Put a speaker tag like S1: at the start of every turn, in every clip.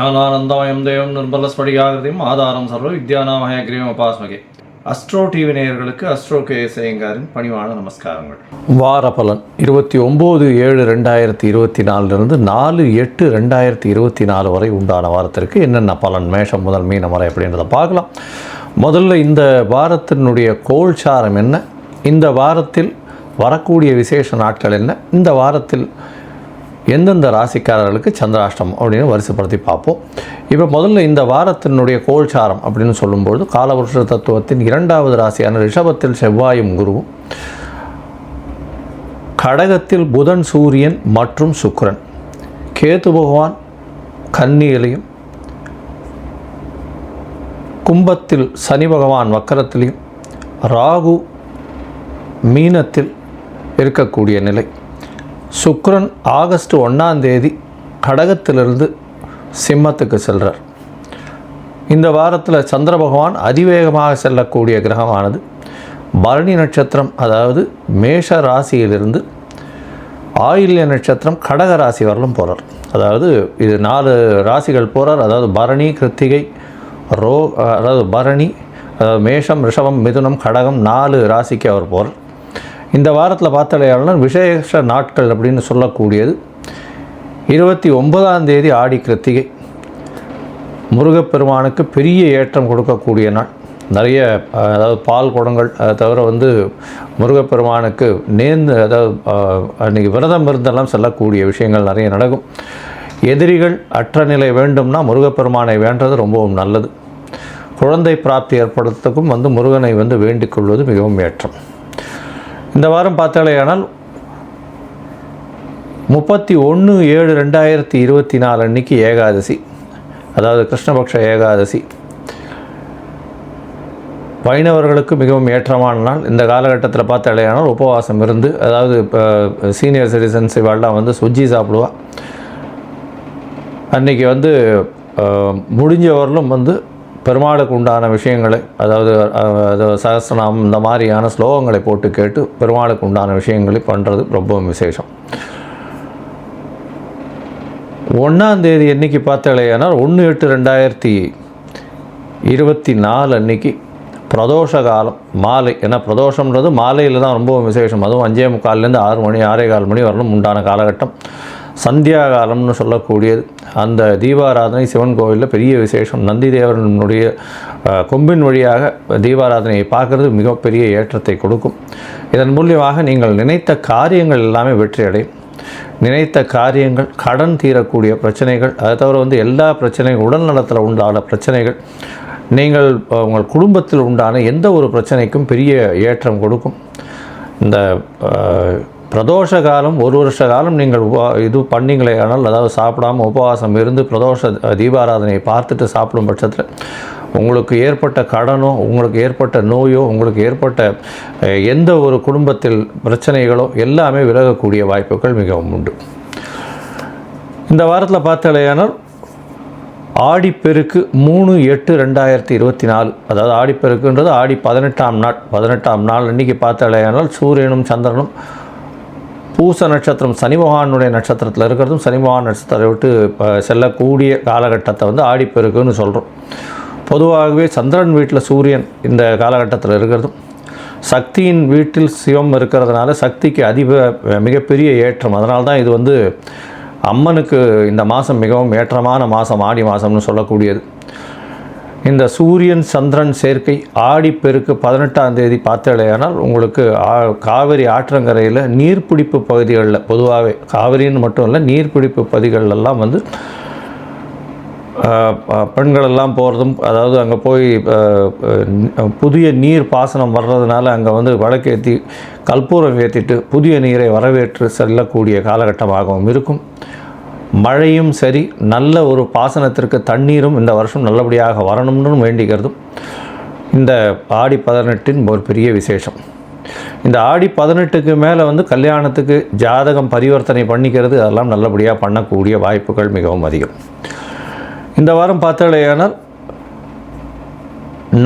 S1: ஞானானந்தமயம் தேவம் நிர்மலஸ்படிகாகிருதியும் ஆதாரம் சர்வ வித்யானாமயக்ரீவம் உபாஸ்மகே. அஸ்ட்ரோ டிவி நேயர்களுக்கு அஸ்ட்ரோ கேஎஸ்ஐயங்காரின் பணிவான நமஸ்காரங்கள்.
S2: வார பலன் 29/7/2024 4/8/2024 வரை உண்டான வாரத்திற்கு என்னென்ன பலன் மேஷம் முதல் மீனம் வரை அப்படின்றத பார்க்கலாம். முதல்ல இந்த வாரத்தினுடைய கோல்சாரம் என்ன, இந்த வாரத்தில் வரக்கூடிய விசேஷ நாட்கள் என்ன, இந்த வாரத்தில் எந்தெந்த ராசிக்காரர்களுக்கு சந்திராஷ்டமம் அப்படின்னு வரிசைப்படுத்தி பார்ப்போம். இப்போ முதல்ல இந்த வாரத்தினுடைய கோல்சாரம் அப்படின்னு சொல்லும்பொழுது காலவருஷ தத்துவத்தின் 2வது ராசியான ரிஷபத்தில் செவ்வாயும் குருவும், கடகத்தில் புதன் சூரியன் மற்றும் சுக்கிரன், கேது பகவான் கன்னியிலையும், கும்பத்தில் சனி பகவான் வக்கரத்திலையும், ராகு மீனத்தில் இருக்கக்கூடிய நிலை. சுக்கிரன் ஆகஸ்ட் 1 கடகத்திலிருந்து சிம்மத்துக்கு செல்கிறார். இந்த வாரத்தில் சந்திர பகவான் அதிவேகமாக செல்லக்கூடிய கிரகமானது பரணி நட்சத்திரம், அதாவது மேஷ ராசியிலிருந்து ஆயில்ய நட்சத்திரம் கடக ராசி வரலும் போகிறார். அதாவது இது 4 ராசிகள் போகிறார். அதாவது பரணி, கிருத்திகை, அதாவது பரணி, அதாவது மேஷம், ரிஷபம், மிதுனம், கடகம் 4 ராசிக்கு அவர் போகிறார். இந்த வாரத்தில் பார்த்தாலேயாளர் விசேஷ நாட்கள் அப்படின்னு சொல்லக்கூடியது 29 ஆடி கிருத்திகை, முருகப்பெருமானுக்கு பெரிய ஏற்றம் கொடுக்கக்கூடிய நாள். நிறைய அதாவது பால் குடங்கள், அதை தவிர முருகப்பெருமானுக்கு அதாவது அன்றைக்கி விரதம் இருந்தெல்லாம் செல்லக்கூடிய விஷயங்கள் நிறைய நடக்கும். எதிரிகள் அற்ற நிலை வேண்டும்னா முருகப்பெருமானை வேண்டது ரொம்பவும் நல்லது. குழந்தை பிராப்தி ஏற்படுறதுக்கும் முருகனை வேண்டிக் கொள்வது மிகவும் ஏற்றம். இந்த வாரம் பார்த்தாலேயானால் 31/7/2024 அன்றைக்கி ஏகாதசி, அதாவது கிருஷ்ணபக்ஷ ஏகாதசி. வைணவர்களுக்கு மிகவும் ஏற்றமான நாள். இந்த காலகட்டத்தில் பார்த்தாலேயானால் உபவாசம் இருந்து, அதாவது சீனியர் சிட்டிசன்ஸ் இவாள்லாம் சுஜ்ஜி சாப்பிடுவா. அன்றைக்கி முடிஞ்சவர்களும் பெருமாளுக்கு உண்டான விஷயங்களை, அதாவது சகஸ்ரநாமம் இந்த மாதிரியான ஸ்லோகங்களை போட்டு கேட்டு பெருமாளுக்கு உண்டான விஷயங்களை பண்ணுறது ரொம்பவும் விசேஷம். 1 அன்னைக்கு பார்த்தாலேயானால் 1/8/2024 அன்னைக்கு பிரதோஷ காலம் மாலை. ஏன்னா பிரதோஷம்ன்றது மாலையில் தான் ரொம்பவும் விசேஷம். அதுவும் 5:45 6 மணி 6:15 மணி வரலும் உண்டான காலகட்டம். சந்தியா காலம்னு சொல்லக்கூடியது. அந்த தீபாராதனை சிவன் கோவிலில் பெரிய விசேஷம். நந்தி தேவனுடைய கொம்பின் வழியாக தீபாராதனையை பார்க்குறது மிகப்பெரிய ஏற்றத்தை கொடுக்கும். இதன் மூலியமாக நீங்கள் நினைத்த காரியங்கள் எல்லாமே வெற்றி அடையும். நினைத்த காரியங்கள், கடன் தீரக்கூடிய பிரச்சனைகள், அதை தவிர எல்லா பிரச்சனைகள், உடல் நலத்தில் உண்டான பிரச்சனைகள், நீங்கள் உங்கள் குடும்பத்தில் உண்டான எந்த ஒரு பிரச்சனைக்கும் பெரிய ஏற்றம் கொடுக்கும். இந்த பிரதோஷ காலம் 1 வருஷ காலம் நீங்கள் இது பண்ணிங்களே ஆனால், அதாவது சாப்பிடாமல் உபவாசம் இருந்து பிரதோஷ தீபாராதனையை பார்த்துட்டு சாப்பிடும் பட்சத்தில் உங்களுக்கு ஏற்பட்ட கடனோ, உங்களுக்கு ஏற்பட்ட நோயோ, உங்களுக்கு ஏற்பட்ட எந்த ஒரு குடும்பத்தில் பிரச்சனைகளோ எல்லாமே விலகக்கூடிய வாய்ப்புகள் மிகவும் உண்டு. இந்த வாரத்தில் பார்த்தாலேயானால் ஆடிப்பெருக்கு 3/8/2024, அதாவது ஆடிப்பெருக்குன்றது ஆடி 18ஆம் நாள் அன்றைக்கி பார்த்தாலேயானால் சூரியனும் சந்திரனும் பூச நட்சத்திரம் சனி பகவானுடைய நட்சத்திரத்தில் இருக்கிறதும், சனி பகவான் நட்சத்திரத்தை விட்டு செல்லக்கூடிய காலகட்டத்தை ஆடிப்பெருக்குன்னு சொல்கிறோம். பொதுவாகவே சந்திரன் வீட்டில் சூரியன் இந்த காலகட்டத்தில் இருக்கிறதும், சக்தியின் வீட்டில் சிவம் இருக்கிறதுனால சக்திக்கு மிகப்பெரிய ஏற்றம். அதனால தான் இது அம்மனுக்கு இந்த மாதம் மிகவும் ஏற்றமான மாதம் ஆடி மாதம்னு சொல்லக்கூடியது. இந்த சூரியன் சந்திரன் சேர்க்கை ஆடிப்பெருக்கு 18 பார்த்தாலேயானால் உங்களுக்கு காவிரி ஆற்றங்கரையில் நீர்பிடிப்பு பகுதிகளில், பொதுவாகவே காவிரின்னு மட்டும் இல்லை நீர்பிடிப்பு பகுதிகளெல்லாம் பெண்களெல்லாம் போகிறதும், அதாவது அங்கே போய் புதிய நீர் பாசனம் வர்றதுனால அங்கே விளக்கேற்றி கற்பூரம் ஏற்றிட்டு புதிய நீரை வரவேற்று செல்லக்கூடிய காலகட்டமாகவும் இருக்கும். மழையும் சரி, நல்ல ஒரு பாசனத்திற்கு தண்ணீரும் இந்த வருஷம் நல்லபடியாக வரணும்னு வேண்டிக்கிறதும் இந்த ஆடி 18 ஒரு பெரிய விசேஷம். இந்த ஆடி 18க்கு மேலே கல்யாணத்துக்கு ஜாதகம் பரிவர்த்தனை பண்ணிக்கிறது, அதெல்லாம் நல்லபடியாக பண்ணக்கூடிய வாய்ப்புகள் மிகவும் அதிகம். இந்த வாரம் பார்த்தாலேயானால்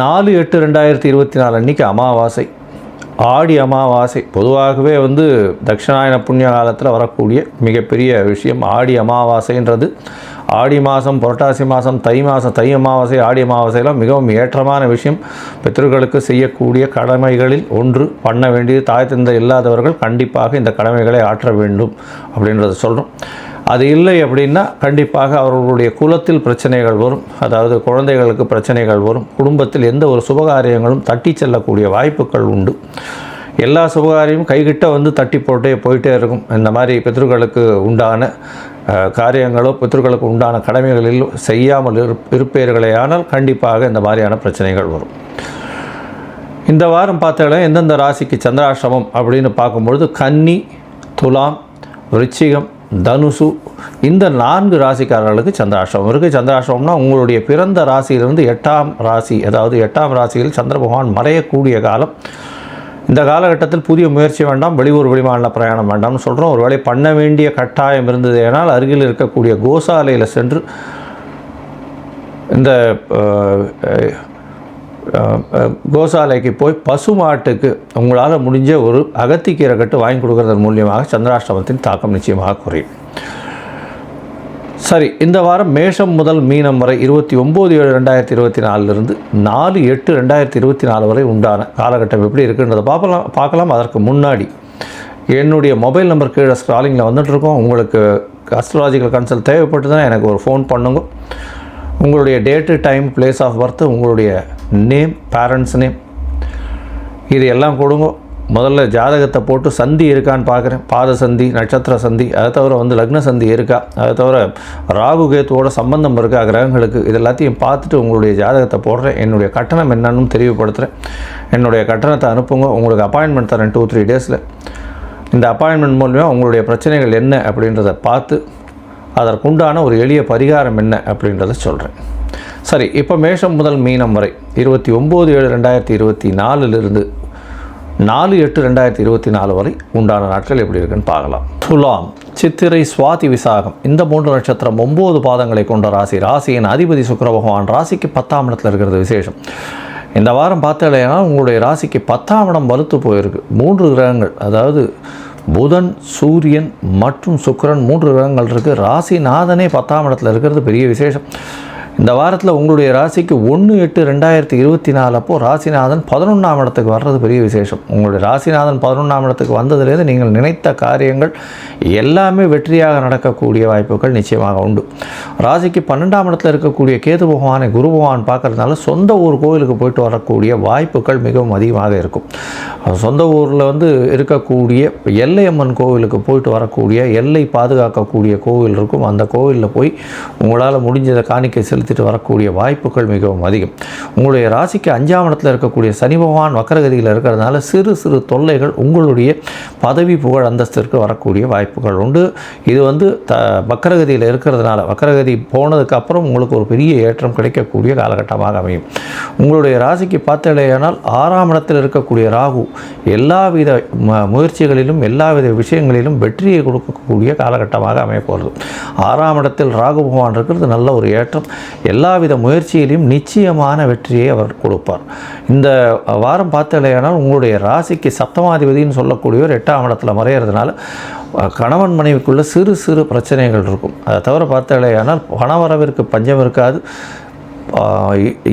S2: 4/8/2024 அன்றைக்கி அமாவாசை. ஆடி அமாவாசை பொதுவாகவே தட்சிணாயன புண்ணிய காலத்தில் வரக்கூடிய மிகப்பெரிய விஷயம். ஆடி அமாவாசைன்றது ஆடி மாதம், புரட்டாசி மாதம், தை மாதம், தை அமாவாசை, ஆடி அமாவாசையெல்லாம் மிகவும் ஏற்றமான விஷயம். பித்ருக்களுக்கு செய்யக்கூடிய கடமைகளில் ஒன்று. பண்ண வேண்டியது தாய் தந்தை இல்லாதவர்கள் கண்டிப்பாக இந்த கடமைகளை ஆற்ற வேண்டும் அப்படின்றத சொல்கிறோம். அது இல்லை அப்படின்னா கண்டிப்பாக அவர்களுடைய குலத்தில் பிரச்சனைகள் வரும். அதாவது குழந்தைகளுக்கு பிரச்சனைகள் வரும். குடும்பத்தில் எந்த ஒரு சுபகாரியங்களும் தட்டி செல்லக்கூடிய வாய்ப்புகள் உண்டு. எல்லா சுபகாரியமும் கைகிட்ட வந்து தட்டி போயிட்டே இருக்கும். இந்த மாதிரி பித்ருக்களுக்கு உண்டான காரியங்களோ பித்ருக்களுக்கு உண்டான கடமைகளில் செய்யாமல் இருப்பீர்களே ஆனால் கண்டிப்பாக இந்த மாதிரியான பிரச்சனைகள் வரும். இந்த வாரம் பார்த்தாலும் எந்தெந்த ராசிக்கு சந்திராஷ்டமம் அப்படின்னு பார்க்கும்பொழுது கன்னி, துலாம், விருச்சிகம், தனுசு, இந்த 4 ராசிக்காரர்களுக்கு சந்திராஷ்டமம் இருக்குது. சந்திராஷ்டமம்னா உங்களுடைய பிறந்த ராசியிலிருந்து 8ஆம் ராசி, அதாவது 8ஆம் ராசியில் சந்திர பகவான் மறையக்கூடிய காலம். இந்த காலகட்டத்தில் புதிய முயற்சி வேண்டாம், வெளியூர் வெளிமாநில பிரயாணம் வேண்டாம்னு சொல்கிறோம். ஒரு வேளை பண்ண வேண்டிய கட்டாயம் இருந்தது ஏனால் அருகில் இருக்கக்கூடிய கோசாலையில் சென்று இந்த கோசாலைக்கு போய் பசுமாட்டுக்கு உங்களால் முடிஞ்ச ஒரு அகத்திக்கீரை கட்டு வாங்கி கொடுக்கறதன் மூலியமாக சந்திராஷ்டமத்தின் தாக்கம் நிச்சயமாக குறையும். சரி, இந்த வாரம் மேஷம் முதல் மீனம் வரை 29/7/2024 4/8/2024 வரை உண்டான காலகட்டம் எப்படி இருக்குன்றதை பார்க்கலாம். அதற்கு முன்னாடி என்னுடைய மொபைல் நம்பர் கீழே ஸ்க்ராலிங்கில் வந்துட்டுருக்கோம். உங்களுக்கு அஸ்ட்ராலஜிக்கல் கன்சல்ட் தேவைப்பட்டுதுன்னா எனக்கு ஒரு ஃபோன் பண்ணுங்க. உங்களுடைய date, time, place of birth, உங்களுடைய நேம், பேரண்ட்ஸ் நேம், இது எல்லாம் கொடுங்க. முதல்ல ஜாதகத்தை போட்டு சந்தி இருக்கான்னு பார்க்குறேன். பாத சந்தி, நட்சத்திர சந்தி, அதை தவிர லக்ன சந்தி இருக்கா, அதை தவிர ராகு கேத்துவோட சம்பந்தம் இருக்கா கிரகங்களுக்கு, இது எல்லாத்தையும் பார்த்துட்டு உங்களுடைய ஜாதகத்தை போடுறேன். என்னுடைய கட்டணம் என்னன்னு தெரியப்படுத்துகிறேன். என்னுடைய கட்டணத்தை அனுப்புங்க. உங்களுக்கு அப்பாயின்மெண்ட் தரேன் 2-3 டேஸில். இந்த அப்பாயின்மெண்ட் மூலமாக உங்களுடைய பிரச்சனைகள் என்ன அப்படின்றத பார்த்து அதற்குண்டான ஒரு எளிய பரிகாரம் என்ன அப்படின்றத சொல்கிறேன். சரி, இப்போ மேஷம் முதல் மீனம் வரை 29/7/2024 4/8/2024 வரை உண்டான நாட்கள் எப்படி இருக்குன்னு பார்க்கலாம். துலாம், சித்திரை, சுவாதி, விசாகம், இந்த 3 நட்சத்திரம் 9 பாதங்களை கொண்ட ராசி. ராசியின் அதிபதி சுக்கிர பகவான் ராசிக்கு 10ஆம் இடத்துல இருக்கிறது விசேஷம். இந்த வாரம் பார்த்தாலேனா உங்களுடைய ராசிக்கு 10ஆம் இடம் வலுத்து போயிருக்கு. 3 கிரகங்கள், அதாவது புதன், சூரியன் மற்றும் சுக்கிரன், 3 கிரகங்கள் இருக்குது. ராசிநாதனே 10ஆம் இடத்துல இருக்கிறது பெரிய விசேஷம். இந்த வாரத்தில் உங்களுடைய ராசிக்கு 1/8/2024 அப்போது ராசிநாதன் 11ஆம் இடத்துக்கு வர்றது பெரிய விசேஷம். உங்களுடைய ராசிநாதன் 11ஆம் இடத்துக்கு வந்ததுலேருந்து நீங்கள் நினைத்த காரியங்கள் எல்லாமே வெற்றியாக நடக்கக்கூடிய வாய்ப்புகள் நிச்சயமாக உண்டு. ராசிக்கு 12ஆம் இடத்துல இருக்கக்கூடிய கேது பகவானை குரு பகவான் பார்க்கறதுனால சொந்த ஊர் கோவிலுக்கு போயிட்டு வரக்கூடிய வாய்ப்புகள் மிகவும் அதிகமாக இருக்கும். சொந்த ஊரில் இருக்கக்கூடிய எல்லையம்மன் கோவிலுக்கு போயிட்டு வரக்கூடிய, எல்லை பாதுகாக்கக்கூடிய கோவில் இருக்கும். அந்த கோவிலில் போய் உங்களால் முடிஞ்சதை காணிக்கை செலுத்திட்டு வரக்கூடிய வாய்ப்புகள் மிகவும் அதிகம். உங்களுடைய ராசிக்கு 5ஆம் இடத்துல இருக்கக்கூடிய சனி பகவான் வக்கரகதியில் இருக்கிறதுனால சிறு சிறு தொல்லைகள் உங்களுடைய பதவி புகழ் அந்தஸ்திற்கு வரக்கூடிய வாய்ப்புகள் உண்டு. இது வக்கரகதியில் இருக்கிறதுனால, வக்கரகதி போனதுக்கு அப்புறம் உங்களுக்கு ஒரு பெரிய ஏற்றம் கிடைக்கக்கூடிய காலகட்டமாக அமையும். உங்களுடைய ராசிக்கு பார்த்தேனால் 6ஆம் இடத்தில் இருக்கக்கூடிய ராகு எல்லாவித முயற்சிகளிலும் எல்லாவித விஷயங்களிலும் வெற்றியை கொடுக்கக்கூடிய காலகட்டமாக அமையப்போகிறது. 6ஆம் இடத்தில் ராகு பகவான் இருக்கிறது நல்ல ஒரு ஏற்றம். எல்லாவித முயற்சியிலையும் நிச்சயமான வெற்றியை அவர் கொடுப்பார். இந்த வாரம் பார்த்தேனால் உங்களுடைய ராசிக்கு சப்தமாதிபதினு சொல்லக்கூடியவர் 8ஆம் இடத்துல மறையிறதுனால கணவன் மனைவிக்குள்ள சிறு சிறு பிரச்சனைகள் இருக்கும். அதை தவிர பார்த்தேனால் பணவரவிற்கு பஞ்சம் இருக்காது.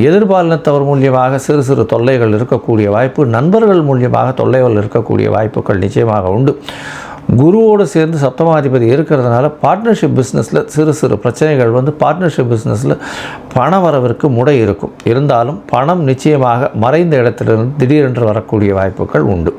S2: எதிர்பாலினத்தவர் மூலியமாக சிறு சிறு தொல்லைகள் இருக்கக்கூடிய வாய்ப்பு, நண்பர்கள் மூலியமாக தொல்லைகள் இருக்கக்கூடிய வாய்ப்புகள் நிச்சயமாக உண்டு. குருவோடு சேர்ந்து சப்தமாதிபதி இருக்கிறதுனால பார்ட்னர்ஷிப் பிஸ்னஸில் சிறு சிறு பிரச்சனைகள் பார்ட்னர்ஷிப் பிஸ்னஸில் பண வரவிற்கு முடை இருக்கும். இருந்தாலும் பணம் நிச்சயமாக மறைந்த இடத்திலிருந்து திடீரென்று வரக்கூடிய வாய்ப்புகள் உண்டு.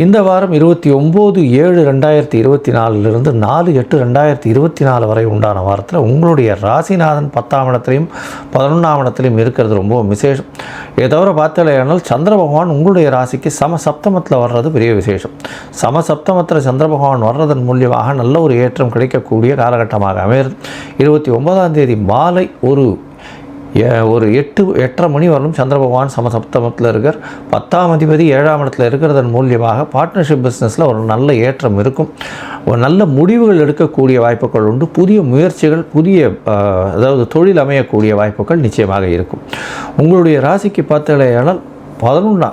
S2: இந்த வாரம் 29/7/2024 4/8/2024 வரை உண்டான வாரத்தில் உங்களுடைய ராசிநாதன் 10ஆம் இடத்துலையும் 11ஆம் இடத்துலையும் இருக்கிறது ரொம்ப விசேஷம். இதை தவிர பார்த்தாலேயானால் சந்திர பகவான் உங்களுடைய ராசிக்கு சமசப்தமத்தில் வர்றது பெரிய விசேஷம். சமசப்தமத்தில் சந்திர பகவான் வர்றதன் மூலியமாக நல்ல ஒரு ஏற்றம் கிடைக்கக்கூடிய காலகட்டமாக அமைகிறது. 29ஆம் தேதி மாலை ஒரு 8-8:30 மணி வரலும் சந்திர பகவான் சமசப்தமத்தில் இருக்கார். 10ஆம் அதிபதி 7ஆம் இடத்துல இருக்கிறதன் மூலியமாக பார்ட்னர்ஷிப் பிஸ்னஸில் ஒரு நல்ல ஏற்றம் இருக்கும். ஒரு நல்ல முடிவுகள் எடுக்கக்கூடிய வாய்ப்புகள் உண்டு. புதிய முயற்சிகள், அதாவது தொழில் அமையக்கூடிய வாய்ப்புகள் நிச்சயமாக இருக்கும். உங்களுடைய ராசிக்கு பார்த்தீங்கன்னா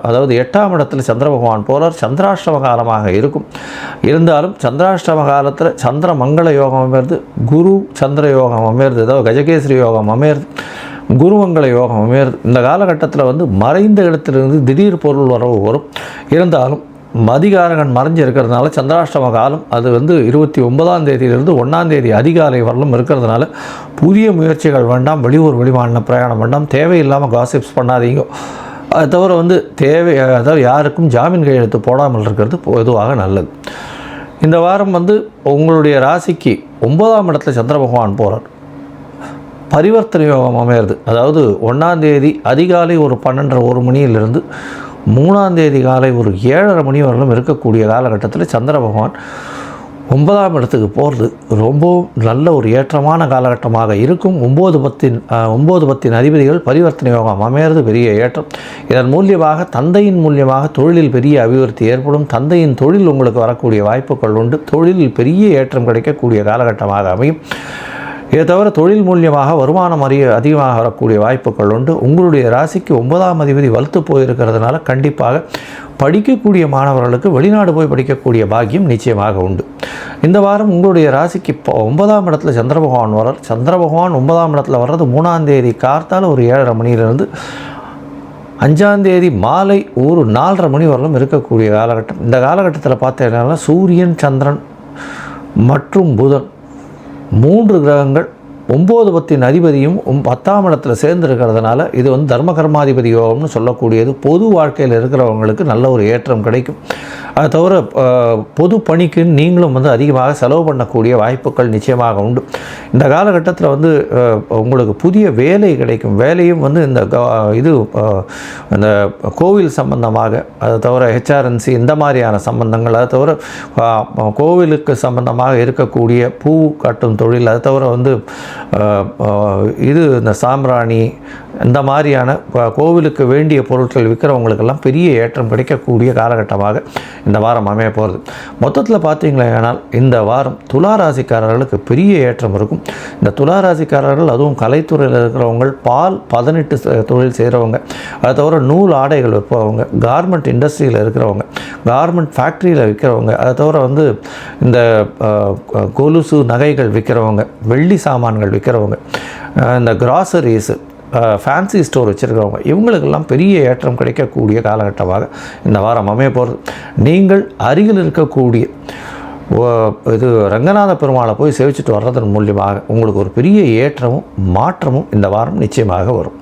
S2: அதாவது 8ஆம் இடத்துல சந்திர பகவான் போகிறார். சந்திராஷ்டம காலமாக இருக்கும். இருந்தாலும் சந்திராஷ்டம காலத்தில் சந்திர மங்கள யோகம் அமையிறது, குரு சந்திர யோகம் அமையிறது, அதாவது கஜகேசரி யோகம் அமையிறது, குருமங்கள யோகம் அமையிறது. இந்த காலகட்டத்தில் மறைந்த இடத்திலிருந்து திடீர் பொருள் வரவு வரும். இருந்தாலும் மதிகாரகன் மறைஞ்சு இருக்கிறதுனால சந்திராஷ்டம காலம் அது 29ஆம் தேதியிலிருந்து 1ஆம் தேதி அதிகாலை வரலும் இருக்கிறதுனால புதிய முயற்சிகள் வேண்டாம், வெளியூர் வெளிமாநில பிரயாணம் வேண்டாம், தேவையில்லாமல் காசிப்ஸ் பண்ணாதீங்க. அது தவிர அதாவது யாருக்கும் ஜாமீன் கையெழுத்து போடாமல் இருக்கிறது பொதுவாக நல்லது. இந்த வாரம் உங்களுடைய ராசிக்கு 9ஆம் இடத்துல சந்திர பகவான் போகிறார். பரிவர்த்தனை யோகம் அமையிறது, அதாவது 1ஆம் தேதி அதிகாலை ஒரு 12:30 மணியிலிருந்து 3ஆம் தேதி காலை ஒரு 7:30 மணி வரலும் இருக்கக்கூடிய காலகட்டத்தில் சந்திர பகவான் 9ஆம் இடத்துக்கு போகிறது ரொம்பவும் நல்ல ஒரு ஏற்றமான காலகட்டமாக இருக்கும். 9-10 அதிபதிகள் பரிவர்த்தனை யோகம் அமையிறது பெரிய ஏற்றம். இதன் மூலியமாக தந்தையின் மூலியமாக தொழிலில் பெரிய அபிவிருத்தி ஏற்படும். தந்தையின் தொழில் உங்களுக்கு வரக்கூடிய வாய்ப்புகள் உண்டு. தொழிலில் பெரிய ஏற்றம் கிடைக்கக்கூடிய காலகட்டமாக அமையும். இதை தவிர தொழில் மூலியமாக வருமானம் அதிகமாக வரக்கூடிய வாய்ப்புகள் உண்டு. உங்களுடைய ராசிக்கு 9ஆம் அதிபதி வலுத்து போயிருக்கிறதுனால கண்டிப்பாக படிக்கக்கூடிய மாணவர்களுக்கு வெளிநாடு போய் படிக்கக்கூடிய பாக்கியம் நிச்சயமாக உண்டு. இந்த வாரம் உங்களுடைய ராசிக்கு 9ஆம் இடத்துல சந்திர பகவான் வர்றார். சந்திர பகவான் 9ஆம் இடத்துல வர்றது 3ஆம் தேதி கார்த்தால ஒரு 7:30 மணியிலிருந்து 5ஆம் தேதி மாலை ஒரு 4:30 மணி வரலும் இருக்கக்கூடிய காலகட்டம். இந்த காலகட்டத்தில் பார்த்தீங்கன்னா சூரியன், சந்திரன் மற்றும் புதன் 3 கிரகங்கள் 9-10 அதிபதியும் 10ஆம் இடத்துல சேர்ந்துருக்கிறதுனால இது தர்ம கர்மாதிபதி யோகம்னு சொல்லக்கூடியது. பொது வாழ்க்கையில் இருக்கிறவங்களுக்கு நல்ல ஒரு ஏற்றம் கிடைக்கும். அதை தவிர பொது பணிக்கு நீங்களும் அதிகமாக செலவு பண்ணக்கூடிய வாய்ப்புகள் நிச்சயமாக உண்டு. இந்த காலகட்டத்தில் உங்களுக்கு புதிய வேலை கிடைக்கும். வேலையும் இந்த கோவில் சம்பந்தமாக, அதை தவிர ஹெச்ஆர்என்சி இந்த மாதிரியான சம்பந்தங்கள், அதை தவிர கோவிலுக்கு சம்பந்தமாக இருக்கக்கூடிய பூ காட்டும் தொழில், அதை தவிர இந்த சாம்பிராணி இந்த மாதிரியான கோவிலுக்கு வேண்டிய பொருட்கள் விற்கிறவங்களுக்கெல்லாம் பெரிய ஏற்றம் கிடைக்கக்கூடிய காலகட்டமாக இந்த வாரம் அமைய போகிறது. மொத்தத்தில் பார்த்தீங்களேனால் இந்த வாரம் துளாராசிக்காரர்களுக்கு பெரிய ஏற்றம் இருக்கும். இந்த துளாராசிக்காரர்கள் அதுவும் கலைத்துறையில் இருக்கிறவங்க, பால் 18 தொழில் செய்கிறவங்க, அதை தவிர நூல் ஆடைகள் விற்பவங்க, கார்மெண்ட் இண்டஸ்ட்ரியில் இருக்கிறவங்க, கார்மெண்ட் ஃபேக்ட்ரியில் விற்கிறவங்க, அதை தவிர இந்த கொலுசு நகைகள் விற்கிறவங்க, வெள்ளி சாமான்கள் விற்கிறவங்க, இந்த கிராசரிஸு ஃபேன்சி ஸ்டோர் வச்சுருக்கிறவங்க, இவங்களுக்கெல்லாம் பெரிய ஏற்றம் கிடைக்கக்கூடிய காலகட்டமாக இந்த வாரம் அமைய போகிறது. நீங்கள் அருகில் இருக்கக்கூடிய ரங்கநாத பெருமாளை போய் சேவிச்சுட்டு வர்றதன் மூலியமாக உங்களுக்கு ஒரு பெரிய ஏற்றமும் மாற்றமும் இந்த வாரம் நிச்சயமாக வரும்.